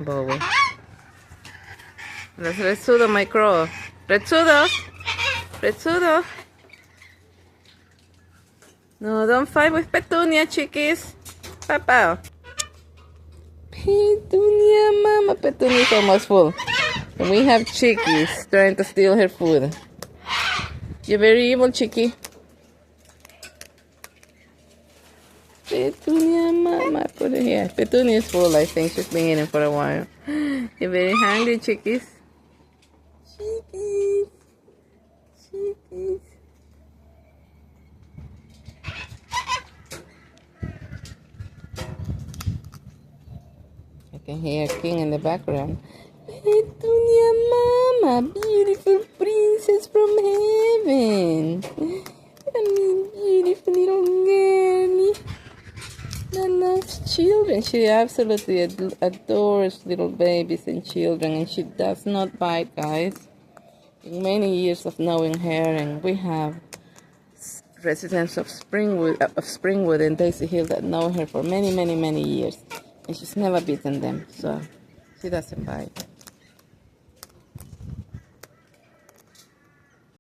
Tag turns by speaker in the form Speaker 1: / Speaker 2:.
Speaker 1: Bowie. That's Retsudo, my crow. Retsudo! Retsudo! No, don't fight with Petunia, Chiquis. Papa. Petunia, mama. Petunia is almost full. And we have Chiquis trying to steal her food. You're very evil, Chiqui. Petunia, mama. Put it here. Petunia is full, I think. She's been eating for a while. You're very hungry, Chiquis. Chiquis. Chiquis. I can hear King in the background. Petunia, mama. Beautiful princess from heaven. I mean, beautiful little girl. That loves children. She absolutely adores little babies and children, and she does not bite, guys. In many years of knowing her, and we have residents of Springwood and Daisy Hill that know her for many, many, many years, and she's never bitten them, so she doesn't bite.